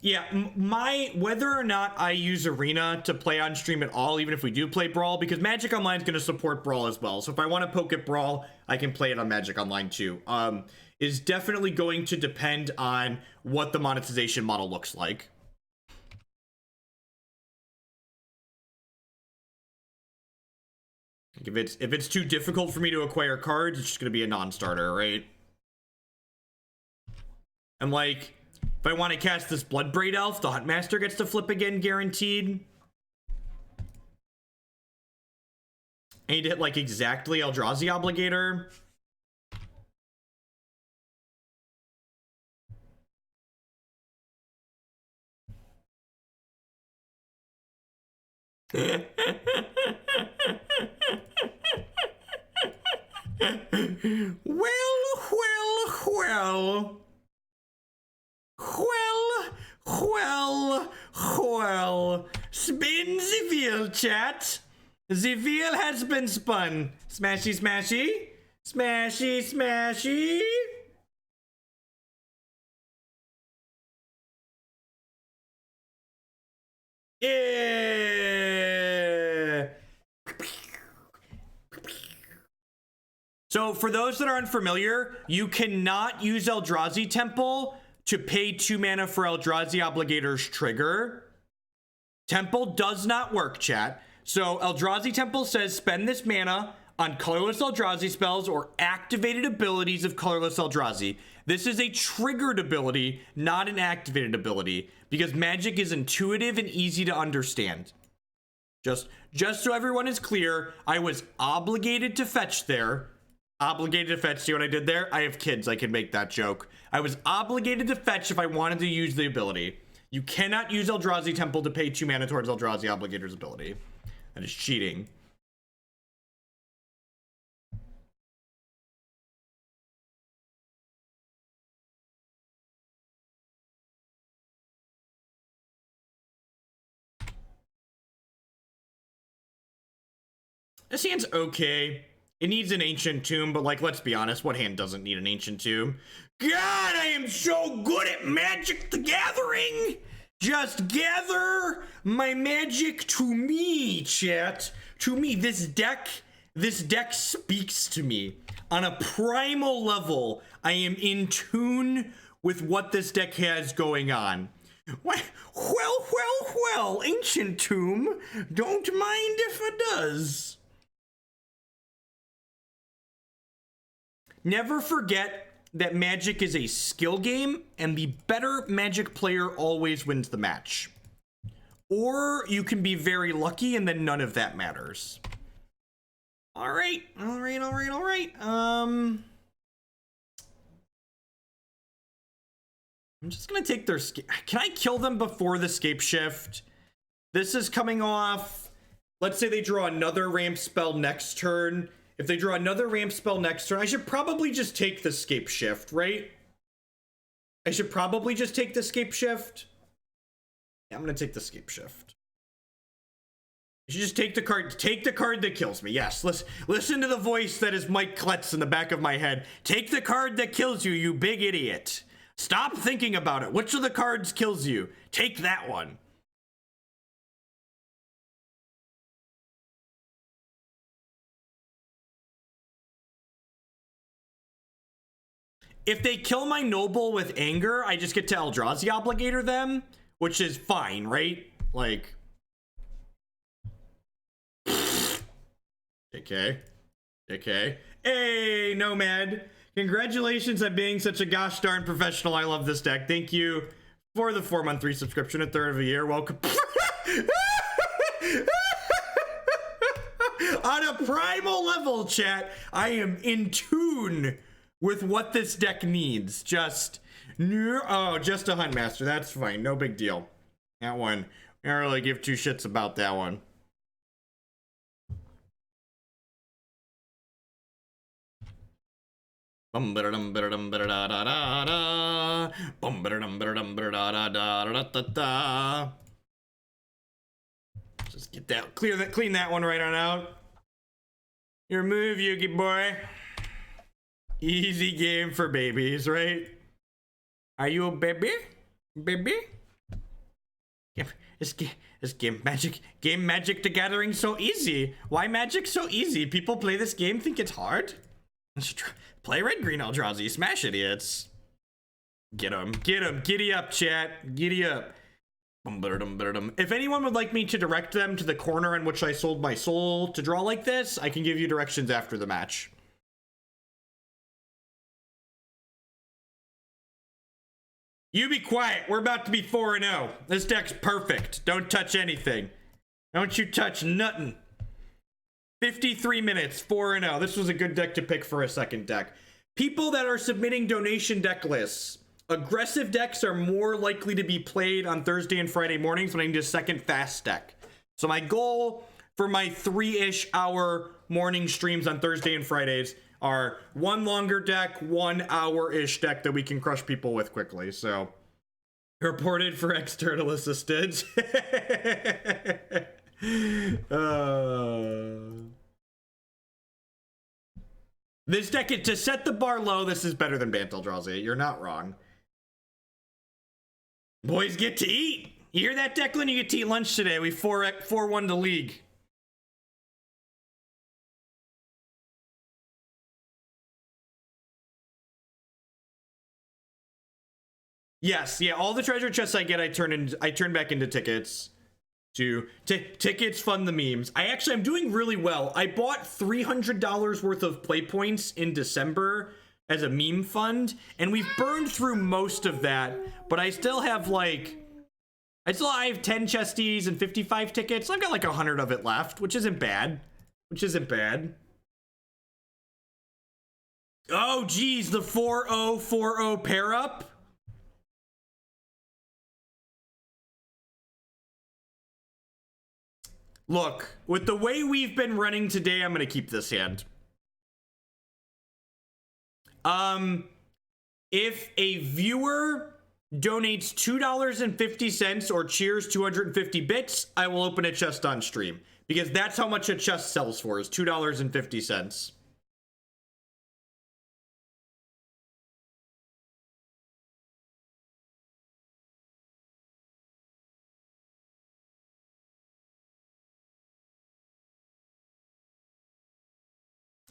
Yeah, whether or not I use Arena to play on stream at all, even if we do play Brawl, because Magic Online is going to support Brawl as well. So if I want to poke at Brawl, I can play it on Magic Online too. Is definitely going to depend on what the monetization model looks like. If it's too difficult for me to acquire cards, it's just going to be a non-starter, right? And like, if I want to cast this Bloodbraid Elf, the Huntmaster gets to flip again, guaranteed. I need to hit like exactly Eldrazi Obligator. Well. Spin the wheel, chat. The wheel has been spun. Smashy, smashy. Smashy, smashy. Yeah. So for those that are unfamiliar, you cannot use Eldrazi Temple to pay 2 mana for Eldrazi Obligator's trigger. Temple does not work, chat. So Eldrazi Temple says spend this mana on colorless Eldrazi spells or activated abilities of colorless Eldrazi. This is a triggered ability, not an activated ability, because Magic is intuitive and easy to understand. Just so everyone is clear, I was obligated to fetch there. Obligated to fetch. See what I did there? I have kids. I can make that joke. I was obligated to fetch if I wanted to use the ability. You cannot use Eldrazi Temple to pay 2 mana towards Eldrazi Obligator's ability. That is cheating. This hand's okay. It needs an Ancient Tomb, but like, let's be honest, what hand doesn't need an Ancient Tomb? God, I am so good at Magic the Gathering! Just gather my magic to me, chat. To me, this deck speaks to me. On a primal level, I am in tune with what this deck has going on. Well, Ancient Tomb, don't mind if it does. Never forget that Magic is a skill game, and the better Magic player always wins the match. Or you can be very lucky, and then none of that matters. All right. I'm just gonna take their... Can I kill them before the Scape Shift? This is coming off... Let's say they draw another ramp spell next turn. If they draw another ramp spell next turn, I should probably just take the Scape Shift, right? I should probably just take the Scape Shift. Yeah, I'm gonna take the Scape Shift. You should just take the card that kills me. Yes, listen to the voice that is Mike Kletz in the back of my head. Take the card that kills you, you big idiot. Stop thinking about it. Which of the cards kills you? Take that one. If they kill my Noble with anger, I just get to Eldrazi Obligator them, which is fine, right? Like... Okay. Hey, Nomad. Congratulations on being such a gosh darn professional. I love this deck. Thank you for the 4-month resubscription, a third of a year. Welcome. On a primal level, chat, I am in tune with what this deck needs. Just a Huntmaster. That's fine. No big deal. That one, I don't really give two shits about that one. Just get that, clean that one right on out. Your move, Yugi boy. Easy game for babies, right? Are you a baby? Baby? This game Magic the Gathering so easy. Why Magic so easy? People play this game, think it's hard? Play red green Eldrazi, smash idiots. Get 'em, giddy up, chat, giddy up. If anyone would like me to direct them to the corner in which I sold my soul to draw like this, I can give you directions after the match. You be quiet. We're about to be 4-0. This deck's perfect. Don't touch anything. Don't you touch nothing. 53 minutes, 4-0. This was a good deck to pick for a second deck. People that are submitting donation deck lists. Aggressive decks are more likely to be played on Thursday and Friday mornings when I need a second fast deck. So my goal for my 3-ish hour morning streams on Thursday and Fridays are one longer deck, 1 hour-ish deck that we can crush people with quickly. So, reported for external assistance. This deck, to set the bar low, this is better than Bant Eldrazi. You're not wrong. Boys get to eat. You hear that, Declan? You get to eat lunch today. We 4-1 the league. Yes, yeah, all the treasure chests I get, I turn back into tickets. Tickets fund the memes. I'm doing really well. I bought $300 worth of play points in December as a meme fund, and we've burned through most of that, but I still have I have 10 chesties and 55 tickets. So I've got like 100 of it left, which isn't bad. Oh, geez, the 4-0-4-0 pair up. Look, with the way we've been running today, I'm gonna keep this hand. If a viewer donates $2.50 or cheers 250 bits, I will open a chest on stream. Because that's how much a chest sells for, is $2.50.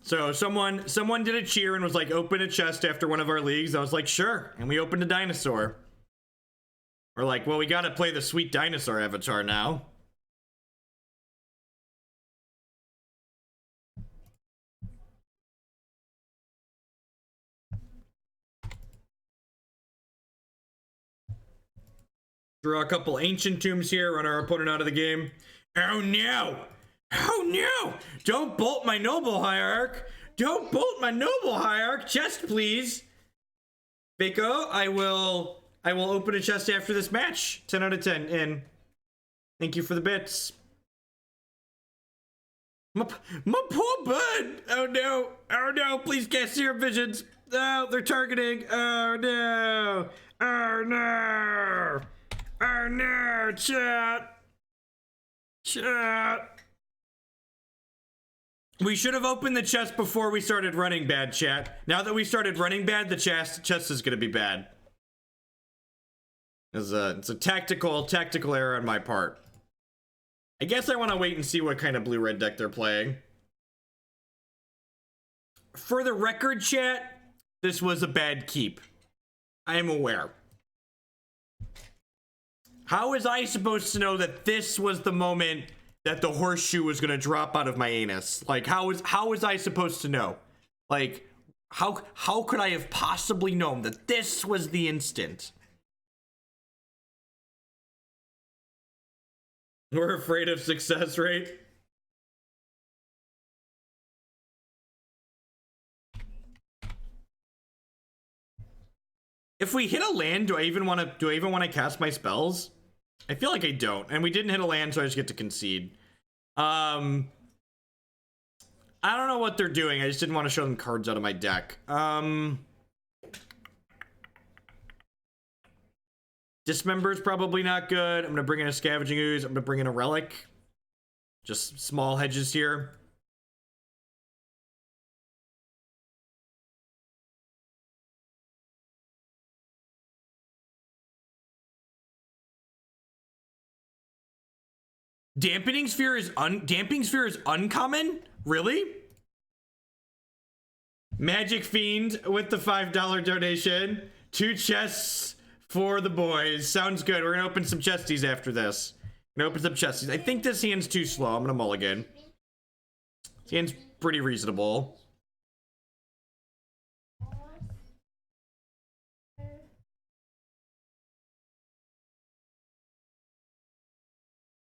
So someone did a cheer and was like, open a chest after one of our leagues. I was like, sure. And we opened a dinosaur. We're like, well, we gotta play the sweet dinosaur avatar now. Draw a couple ancient tombs here, run our opponent out of the game. Oh no! Oh no! Don't bolt my Noble Hierarch! Don't bolt my Noble Hierarch! Chest, please! Bako, I will open a chest after this match. 10 out of 10 in. Thank you for the bits. My poor bud! Oh no! Oh no! Please cast Seer Visions! Oh, they're targeting! Oh no! Oh no! Oh no! Chat! Chat! We should have opened the chest before we started running bad, chat. Now that we started running bad, the chest is gonna be bad. It's a tactical error on my part. I guess I want to wait and see what kind of blue-red deck they're playing. For the record, chat, this was a bad keep. I am aware. How was I supposed to know that this was the moment that the horseshoe was gonna drop out of my anus? Like, how was I supposed to know? Like, how could I have possibly known that this was the instant? We're afraid of success rate. If we hit a land, do I even want to cast my spells? I feel like I don't. And we didn't hit a land, so I just get to concede. I don't know what they're doing. I just didn't want to show them cards out of my deck. Dismember is probably not good. I'm going to bring in a Scavenging Ooze. I'm going to bring in a Relic. Just small hedges here. Dampening Sphere is uncommon? Really? Magic Fiend with the $5 donation. 2 chests for the boys. Sounds good. We're gonna open some chesties after this. Gonna open some chesties. I think this hand's too slow. I'm gonna mulligan. This hand's pretty reasonable.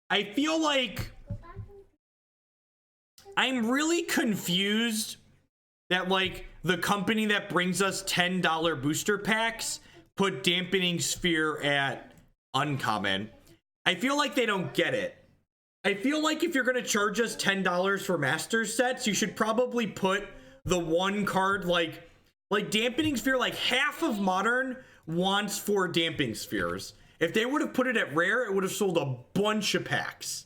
I feel like I'm really confused that, like, the company that brings us $10 booster packs put Dampening Sphere at uncommon. I feel like they don't get it. I feel like if you're gonna charge us $10 for Masters sets, you should probably put the one card, like Dampening Sphere. Like, half of Modern wants 4 Damping Spheres. If they would have put it at rare, it would have sold a bunch of packs.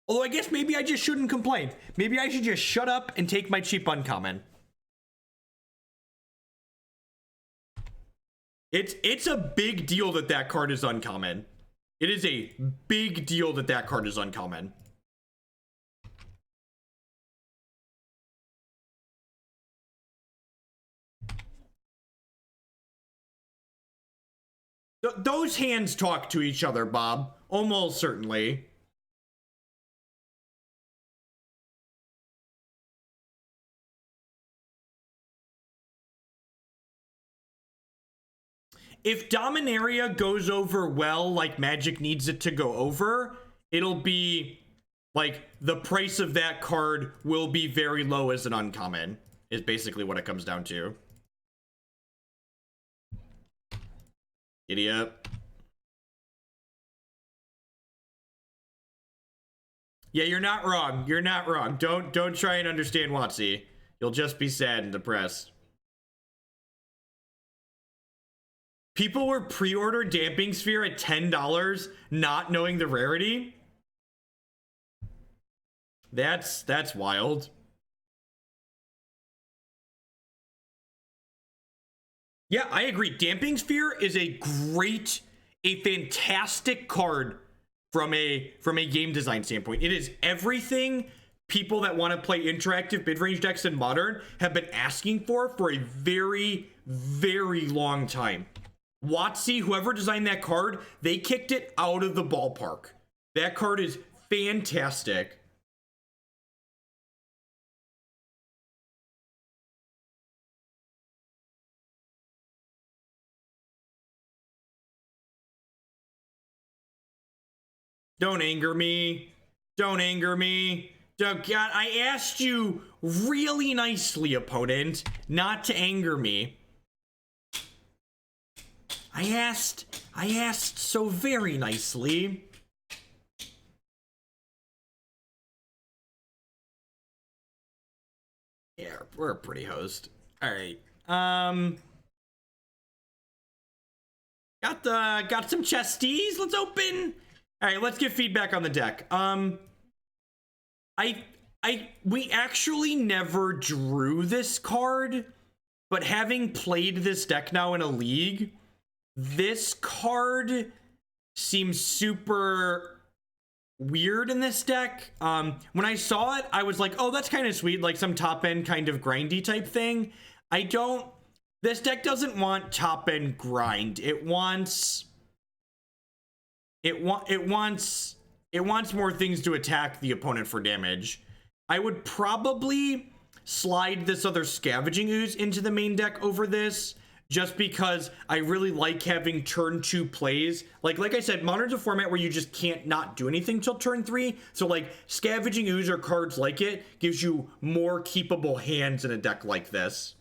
Although I guess maybe I just shouldn't complain. Maybe I should just shut up and take my cheap uncommon. It's a big deal that that card is uncommon. It is a big deal that that card is uncommon. Those hands talk to each other, Bob. Almost certainly. If Dominaria goes over well, like Magic needs it to go over, it'll be, like, the price of that card will be very low as an uncommon, is basically what it comes down to. Idiot. Yeah, you're not wrong. You're not wrong. Don't try and understand WotC. You'll just be sad and depressed. People were pre-order Damping Sphere at $10, not knowing the rarity. That's wild. Yeah, I agree. Damping Sphere is a fantastic card from a game design standpoint. It is everything people that want to play interactive mid-range decks in Modern have been asking for a very, very long time. WotC, whoever designed that card, they kicked it out of the ballpark. That card is fantastic. Don't anger me. Don't anger me. God, I asked you really nicely, opponent, not to anger me. I asked so very nicely. Yeah, we're a pretty host. All right. Got some chesties. Let's open. All right, let's get feedback on the deck. We actually never drew this card, but having played this deck now in a league, this card seems super weird in this deck. When I saw it, I was like, oh, that's kind of sweet, like some top end kind of grindy type thing. This deck doesn't want top end grind. It wants more things to attack the opponent for damage. I would probably slide this other Scavenging Ooze into the main deck over this, just because I really like having turn 2 plays. Like I said, Modern's a format where you just can't not do anything till turn 3. So like Scavenging Ooze or cards like it gives you more keepable hands in a deck like this.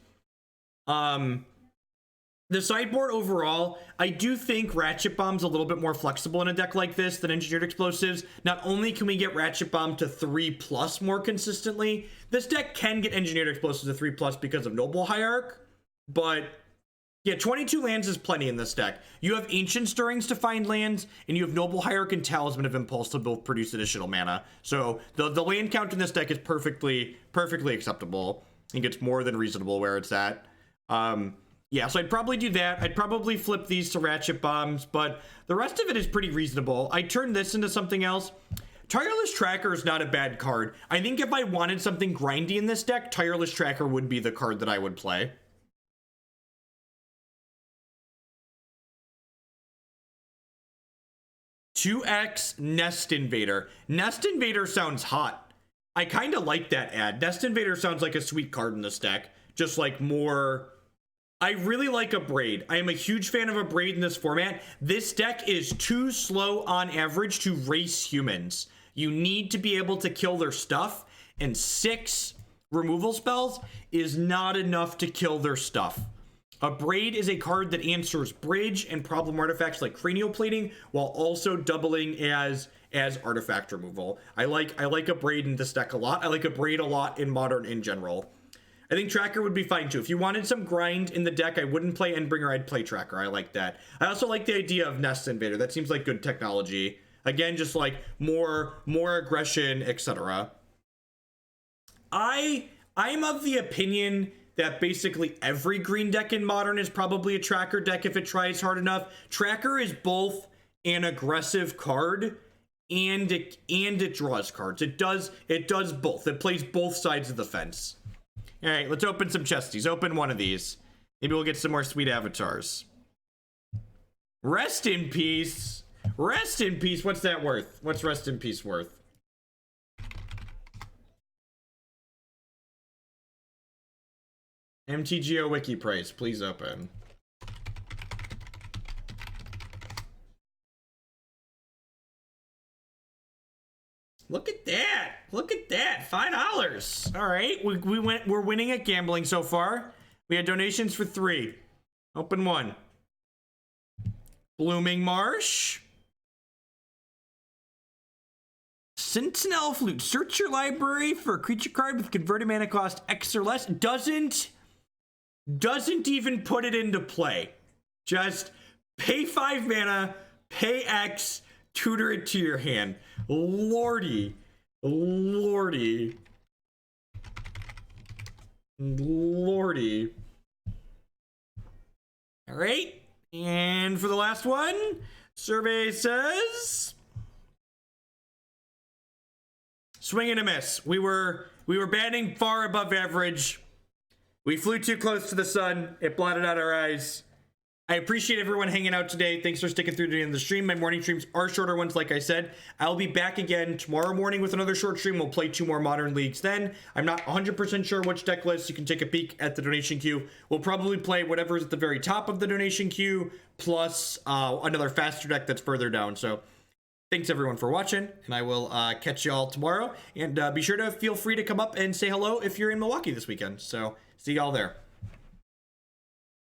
The sideboard overall, I do think Ratchet Bomb's a little bit more flexible in a deck like this than Engineered Explosives. Not only can we get Ratchet Bomb to 3+ more consistently, this deck can get Engineered Explosives to 3+ because of Noble Hierarch, but yeah, 22 lands is plenty in this deck. You have Ancient Stirrings to find lands, and you have Noble Hierarch and Talisman of Impulse to both produce additional mana. So the land count in this deck is perfectly acceptable. I think it's more than reasonable where it's at. Yeah, so I'd probably do that. I'd probably flip these to Ratchet Bombs, but the rest of it is pretty reasonable. I turn this into something else. Tireless Tracker is not a bad card. I think if I wanted something grindy in this deck, Tireless Tracker would be the card that I would play. "2x Nest Invader." Nest Invader sounds hot. I kind of like that ad. Nest Invader sounds like a sweet card in this deck. Just like more... I really like Abrade. I am a huge fan of Abrade in this format. This deck is too slow on average to race humans. You need to be able to kill their stuff, and 6 removal spells is not enough to kill their stuff. Abrade is a card that answers bridge and problem artifacts like cranial plating while also doubling as artifact removal. I like Abrade in this deck a lot. I like Abrade a lot in Modern in general. I think Tracker would be fine too. If you wanted some grind in the deck, I wouldn't play Endbringer, I'd play Tracker. I like that. I also like the idea of Nest Invader. That seems like good technology. Again, just like more aggression, etc. I'm of the opinion that basically every green deck in Modern is probably a Tracker deck if it tries hard enough. Tracker is both an aggressive card and it draws cards. It does both. It plays both sides of the fence. All right, let's open some chesties. Open one of these. Maybe we'll get some more sweet avatars. Rest in peace. Rest in peace. What's that worth? What's rest in peace worth? MTGO wiki price. Please open. Look at that. Look at that. $5. All right. We're winning at gambling so far. We had donations for 3. Open one. Blooming Marsh. Sentinel Flute. Search your library for a creature card with converted mana cost X or less. Doesn't even put it into play. Just pay 5 mana, pay X, tutor it to your hand. Lordy. Lordy. Lordy. All right. And for the last one, survey says swing and a miss. We were batting far above average. We flew too close to the sun. It blotted out our eyes. I appreciate everyone hanging out today. Thanks for sticking through to the end of the stream. My morning streams are shorter ones, like I said. I'll be back again tomorrow morning with another short stream. We'll play 2 more Modern Leagues then. I'm not 100% sure which deck list. You can take a peek at the donation queue. We'll probably play whatever's at the very top of the donation queue, plus another faster deck that's further down. So thanks everyone for watching, and I will catch you all tomorrow. And be sure to feel free to come up and say hello if you're in Milwaukee this weekend. So see y'all there.